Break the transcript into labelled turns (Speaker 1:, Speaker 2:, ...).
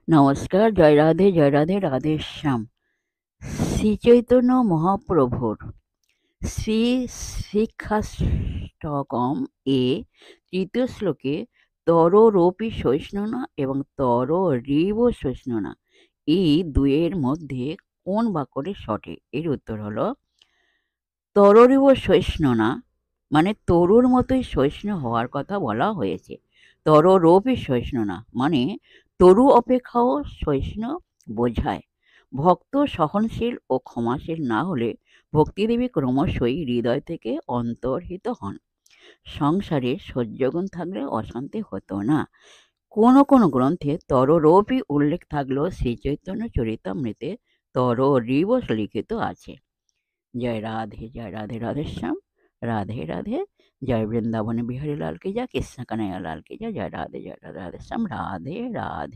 Speaker 1: নমস্কার, জয় রাধে, রাধেশ্যাম। শ্রীচৈতন্য মহাপ্রভুর শ্রী শিক্ষাষ্টকম এ তৃতীয় শ্লোকে তরোরপি সহিষ্ণুনা এবং তরোরিব সহিষ্ণুনা এই দুয়ের মধ্যে কোন বাক্যটি সঠিক? এর উত্তর হলো তরোরিব সহিষ্ণুনা মানে তরুর মতোই সহিষ্ণু হওয়ার কথা বলা হয়েছে। তরোরপি সহিষ্ণুনা মানে তরু অপেক্ষাও সহিষ্ণু বোঝায়। ভক্ত সহনশীল ও ক্ষমাশীল না হলে ভক্তিদেবী ক্রমশই হৃদয় থেকে অন্তর্হিত হন। সংসারে সহ্যগুণ থাকলে অশান্তি হতো না। কোনো কোনো গ্রন্থে তরোরপি উল্লেখ থাকলেও শ্রীচৈতন্য চরিতামৃতে তরোরিব লিখিত আছে। জয় রাধে রাধেশ্যাম। রাধে রাধে। জয় বৃন্দাবনে বিহারী লাল কি জয়, কৃষ্ণ কানাইয়া লাল কি জয়। জয় রাধে রাধেশ্যাম। রাধে রাধে।